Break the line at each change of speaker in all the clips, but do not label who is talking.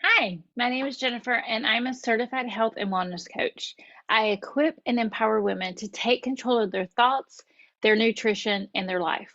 Hi, my name is Jennifer, and I'm a certified health and wellness coach. I equip and empower women to take control of their thoughts, their nutrition, and their life.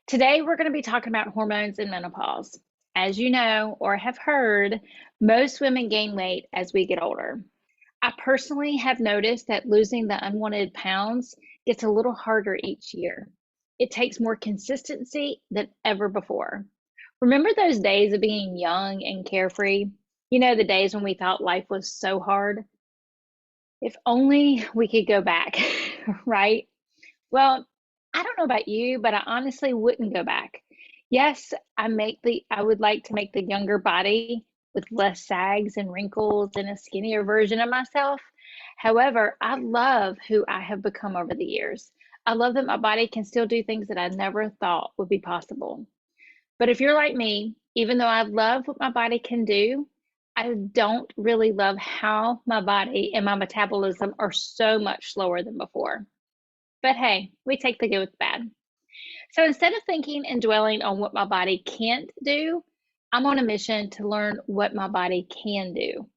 Today, we're going to be talking about hormones and menopause. As you know or have heard, most women gain weight as we get older. I personally have noticed that losing the unwanted pounds gets a little harder each year. It takes more consistency than ever before. Remember those days of being young and carefree? You know, the days when we thought life was so hard? If only we could go back, right? Well, I don't know about you, but I honestly wouldn't go back. Yes, I would like to make the younger body with less sags and wrinkles and a skinnier version of myself. However, I love who I have become over the years. I love that my body can still do things that I never thought would be possible. But if you're like me, even though I love what my body can do, I don't really love how my body and my metabolism are so much slower than before. But hey, we take the good with the bad. So instead of thinking and dwelling on what my body can't do, I'm on a mission to learn what my body can do.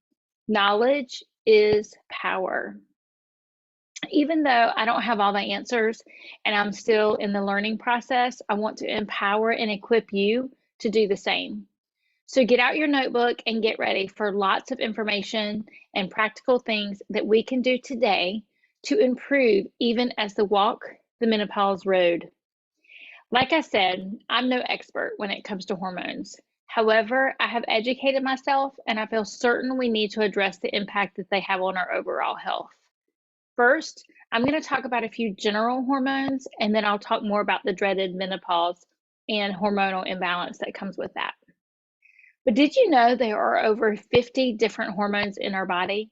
Knowledge is power. Even though I don't have all the answers and I'm still in the learning process, I want to empower and equip you to do the same. So get out your notebook and get ready for lots of information and practical things that we can do today to improve even as the walk the menopause road. Like I said, I'm no expert when it comes to hormones. However, I have educated myself and I feel certain we need to address the impact that they have on our overall health. First, I'm going to talk about a few general hormones and then I'll talk more about the dreaded menopause and hormonal imbalance that comes with that. But did you know there are over 50 different hormones in our body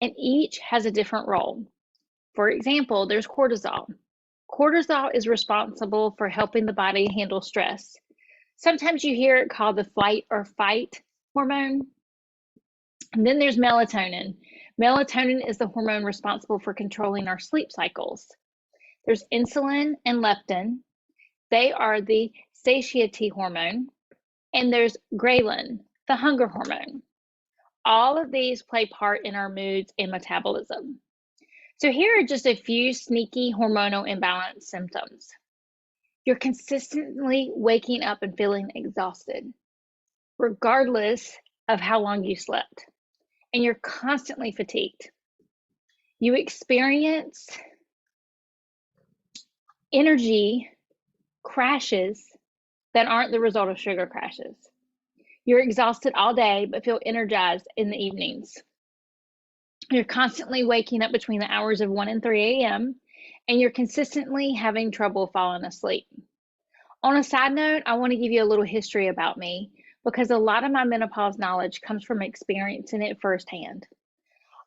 and each has a different role? For example, there's cortisol. Cortisol is responsible for helping the body handle stress. Sometimes you hear it called the flight or fight hormone. And then there's melatonin. Melatonin is the hormone responsible for controlling our sleep cycles. There's insulin and leptin. They are the satiety hormone. And there's ghrelin, the hunger hormone. All of these play part in our moods and metabolism. So here are just a few sneaky hormonal imbalance symptoms. You're consistently waking up and feeling exhausted, regardless of how long you slept, and you're constantly fatigued. You experience energy crashes that aren't the result of sugar crashes. You're exhausted all day but feel energized in the evenings. You're constantly waking up between the hours of 1 and 3 a.m., and you're consistently having trouble falling asleep. On a side note, I want to give you a little history about me because a lot of my menopause knowledge comes from experiencing it firsthand.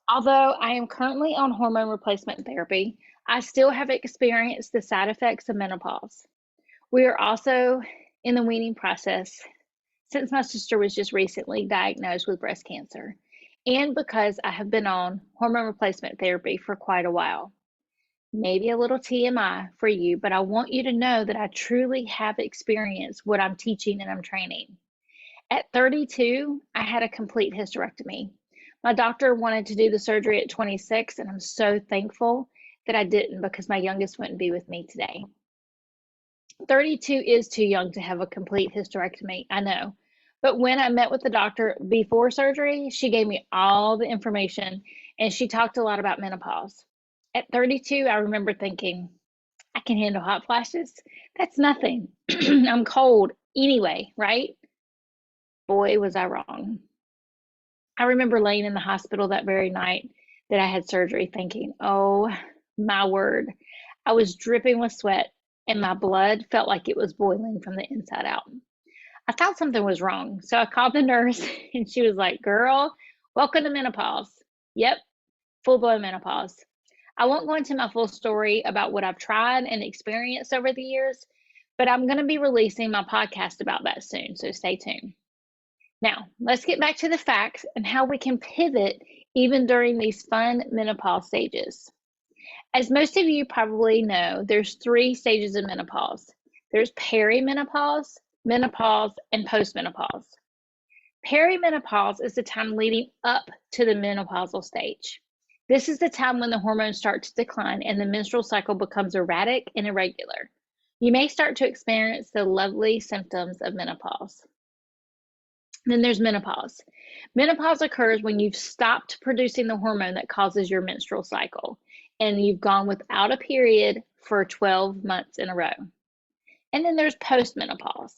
Although I am currently on hormone replacement therapy, I still have experienced the side effects of menopause. We are also in the weaning process since my sister was just recently diagnosed with breast cancer, and because I have been on hormone replacement therapy for quite a while. Maybe a little TMI for you, but I want you to know that I truly have experienced what I'm teaching and I'm training. At 32, I had a complete hysterectomy. My doctor wanted to do the surgery at 26, and I'm so thankful that I didn't because my youngest wouldn't be with me today. 32 is too young to have a complete hysterectomy, I know. But when I met with the doctor before surgery, she gave me all the information and she talked a lot about menopause. At 32, I remember thinking, I can handle hot flashes. That's nothing. I'm cold anyway, right? Boy, was I wrong. I remember laying in the hospital that very night that I had surgery thinking, oh my word, I was dripping with sweat and my blood felt like it was boiling from the inside out. I thought something was wrong. So I called the nurse and she was like, girl, welcome to menopause. Yep, full blown menopause. I won't go into my full story about what I've tried and experienced over the years, but I'm going to be releasing my podcast about that soon. So stay tuned. Now, let's get back to the facts and how we can pivot even during these fun menopause stages. As most of you probably know, there's 3 stages of menopause. There's perimenopause, menopause, and postmenopause. Perimenopause is the time leading up to the menopausal stage. This is the time when the hormones start to decline and the menstrual cycle becomes erratic and irregular. You may start to experience the lovely symptoms of menopause. Then there's menopause. Menopause occurs when you've stopped producing the hormone that causes your menstrual cycle, and you've gone without a period for 12 months in a row. And then there's postmenopause.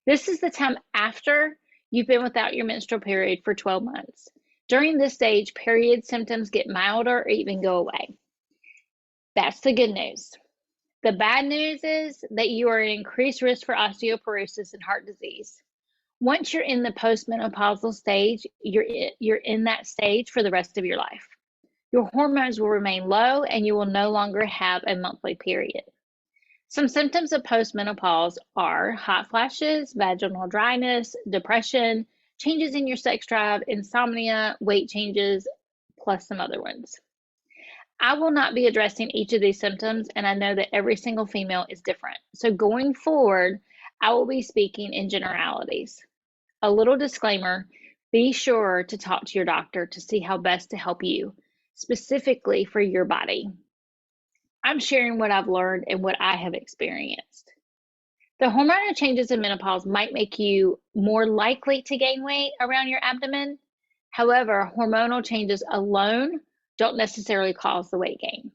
This is the time after you've been without your menstrual period for 12 months. During this stage, period symptoms get milder or even go away. That's the good news. The bad news is that you are at increased risk for osteoporosis and heart disease. Once you're in the postmenopausal stage, you're in that stage for the rest of your life. Your hormones will remain low and you will no longer have a monthly period. Some symptoms of postmenopause are hot flashes, vaginal dryness, depression, changes in your sex drive, insomnia, weight changes, plus some other ones. I will not be addressing each of these symptoms, and I know that every single female is different. So going forward, I will be speaking in generalities. A little disclaimer, be sure to talk to your doctor to see how best to help you, specifically for your body. I'm sharing what I've learned and what I have experienced. The hormonal changes in menopause might make you more likely to gain weight around your abdomen. However, hormonal changes alone don't necessarily cause the weight gain.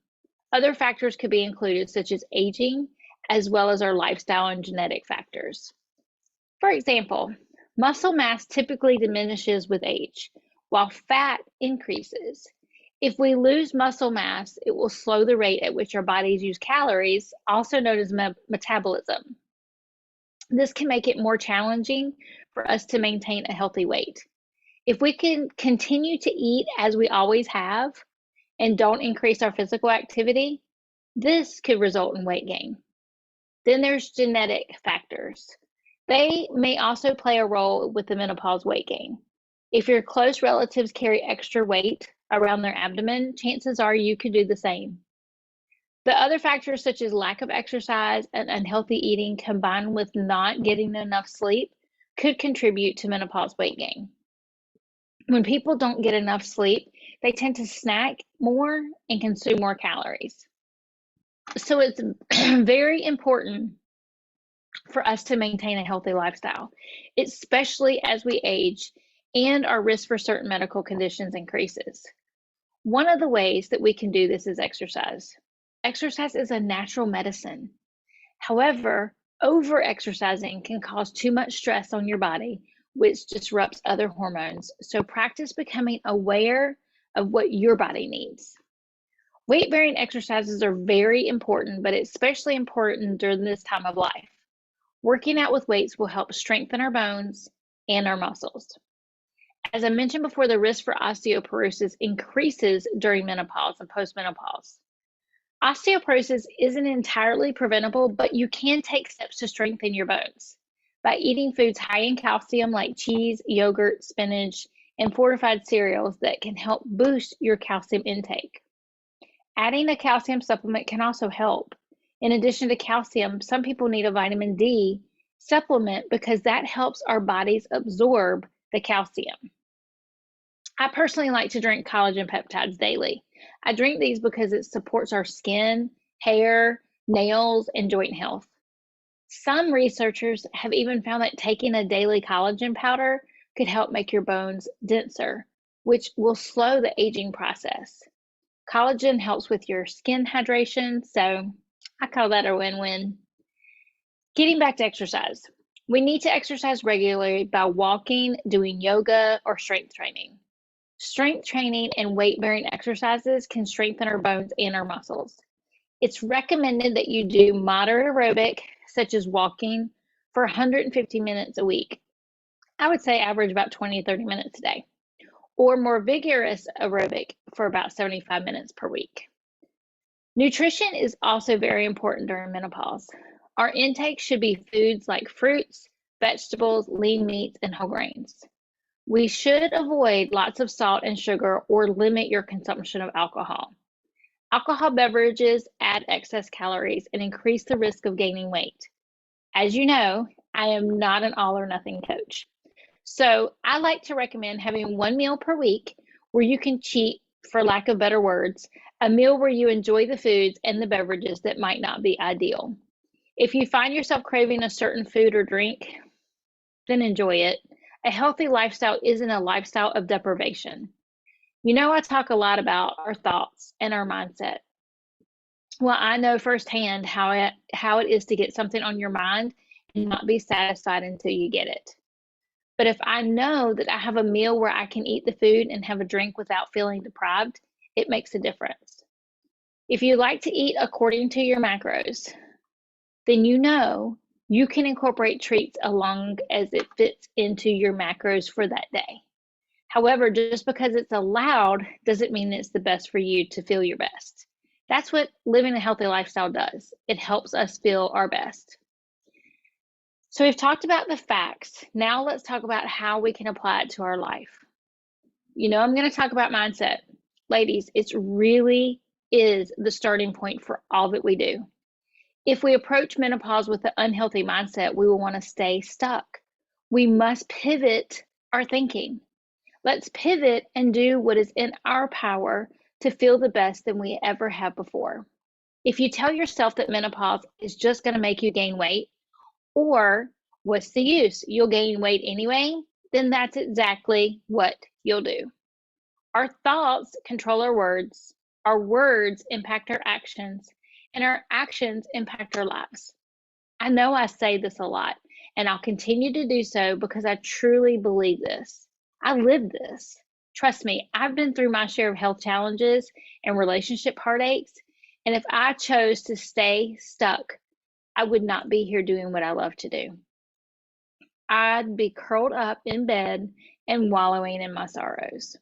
Other factors could be included, such as aging, as well as our lifestyle and genetic factors. For example, muscle mass typically diminishes with age, while fat increases. If we lose muscle mass, it will slow the rate at which our bodies use calories, also known as metabolism. This can make it more challenging for us to maintain a healthy weight. If we can continue to eat as we always have and don't increase our physical activity, this could result in weight gain. Then there's genetic factors. They may also play a role with the menopause weight gain. If your close relatives carry extra weight around their abdomen, chances are you could do the same. The other factors, such as lack of exercise and unhealthy eating combined with not getting enough sleep, could contribute to menopause weight gain. When people don't get enough sleep, they tend to snack more and consume more calories. So it's very important for us to maintain a healthy lifestyle, especially as we age and our risk for certain medical conditions increases. One of the ways that we can do this is exercise. Exercise is a natural medicine. However, over-exercising can cause too much stress on your body, which disrupts other hormones. So practice becoming aware of what your body needs. Weight-bearing exercises are very important, but especially important during this time of life. Working out with weights will help strengthen our bones and our muscles. As I mentioned before, the risk for osteoporosis increases during menopause and postmenopause. Osteoporosis isn't entirely preventable, but you can take steps to strengthen your bones by eating foods high in calcium like cheese, yogurt, spinach, and fortified cereals that can help boost your calcium intake. Adding a calcium supplement can also help. In addition to calcium, some people need a vitamin D supplement because that helps our bodies absorb the calcium. I personally like to drink collagen peptides daily. I drink these because it supports our skin, hair, nails, and joint health. Some researchers have even found that taking a daily collagen powder could help make your bones denser, which will slow the aging process. Collagen helps with your skin hydration, so I call that a win-win. Getting back to exercise. We need to exercise regularly by walking, doing yoga, or strength training. Strength training and weight-bearing exercises can strengthen our bones and our muscles. It's recommended that you do moderate aerobic, such as walking, for 150 minutes a week. I would say average about 20 to 30 minutes a day, or more vigorous aerobic for about 75 minutes per week. Nutrition is also very important during menopause. Our intake should be foods like fruits, vegetables, lean meats, and whole grains. We should avoid lots of salt and sugar or limit your consumption of alcohol. Alcohol beverages add excess calories and increase the risk of gaining weight. As you know, I am not an all or nothing coach. So I like to recommend having one meal per week where you can cheat, for lack of better words, a meal where you enjoy the foods and the beverages that might not be ideal. If you find yourself craving a certain food or drink, then enjoy it. A healthy lifestyle isn't a lifestyle of deprivation. I talk a lot about our thoughts and our mindset. Well, I know firsthand how it is to get something on your mind and not be satisfied until you get it. But if I know that I have a meal where I can eat the food and have a drink without feeling deprived, it makes a difference. If you like to eat according to your macros, then you can incorporate treats along as it fits into your macros for that day. However, just because it's allowed doesn't mean it's the best for you to feel your best. That's what living a healthy lifestyle does. It helps us feel our best. So we've talked about the facts. Now let's talk about how we can apply it to our life. I'm going to talk about mindset. Ladies, it really is the starting point for all that we do. If we approach menopause with an unhealthy mindset, we will want to stay stuck. We must pivot our thinking. Let's pivot and do what is in our power to feel the best than we ever have before. If you tell yourself that menopause is just going to make you gain weight, or what's the use? You'll gain weight anyway, then that's exactly what you'll do. Our thoughts control our words impact our actions, and our actions impact our lives. I know I say this a lot, and I'll continue to do so because I truly believe this. I live this. Trust me, I've been through my share of health challenges and relationship heartaches, and if I chose to stay stuck, I would not be here doing what I love to do. I'd be curled up in bed and wallowing in my sorrows.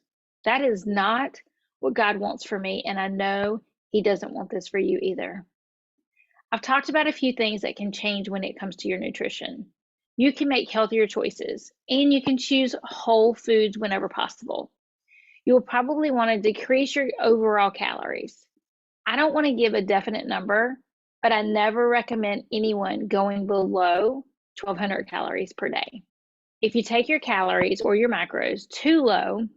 That is not what God wants for me, and I know He doesn't want this for you either. I've talked about a few things that can change when it comes to your nutrition. You can make healthier choices, and you can choose whole foods whenever possible. You will probably want to decrease your overall calories. I don't want to give a definite number, but I never recommend anyone going below 1,200 calories per day. If you take your calories or your macros too low,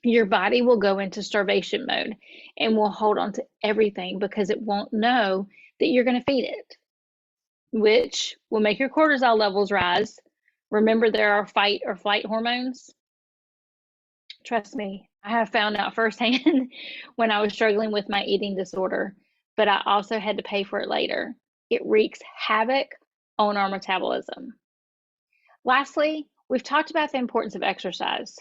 your body will go into starvation mode and will hold on to everything because it won't know that you're going to feed it, which will make your cortisol levels rise. Remember, there are fight or flight hormones. Trust me, I have found out firsthand when I was struggling with my eating disorder, but I also had to pay for it later. It wreaks havoc on our metabolism. Lastly, we've talked about the importance of exercise.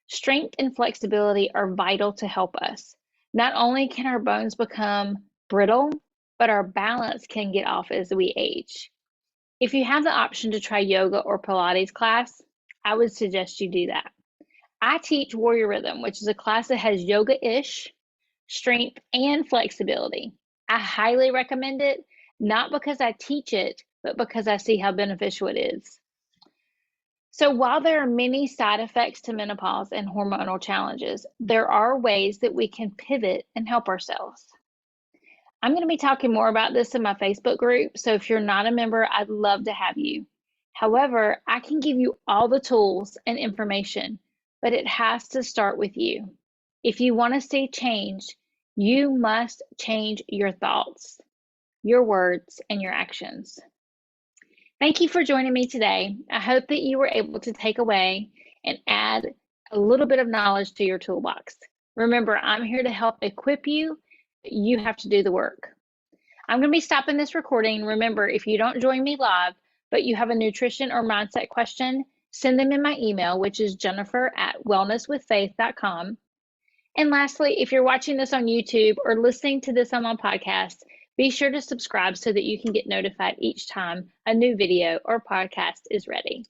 Strength and flexibility are vital to help us. Not only can our bones become brittle, but our balance can get off as we age. If you have the option to try yoga or Pilates class, I would suggest you do that. I teach Warrior Rhythm, which is a class that has yoga-ish strength and flexibility. I highly recommend it, not because I teach it, but because I see how beneficial it is. So while there are many side effects to menopause and hormonal challenges, there are ways that we can pivot and help ourselves. I'm going to be talking more about this in my Facebook group, so if you're not a member, I'd love to have you. However, I can give you all the tools and information, but it has to start with you. If you want to see change, you must change your thoughts, your words, and your actions. Thank you for joining me today. I hope that you were able to take away and add a little bit of knowledge to your toolbox. Remember, I'm here to help equip you, but you have to do the work. I'm going to be stopping this recording. Remember, if you don't join me live, but you have a nutrition or mindset question, send them in my email, which is jennifer@wellnesswithfaith.com. And lastly, if you're watching this on YouTube or listening to this on my podcast, be sure to subscribe so that you can get notified each time a new video or podcast is ready.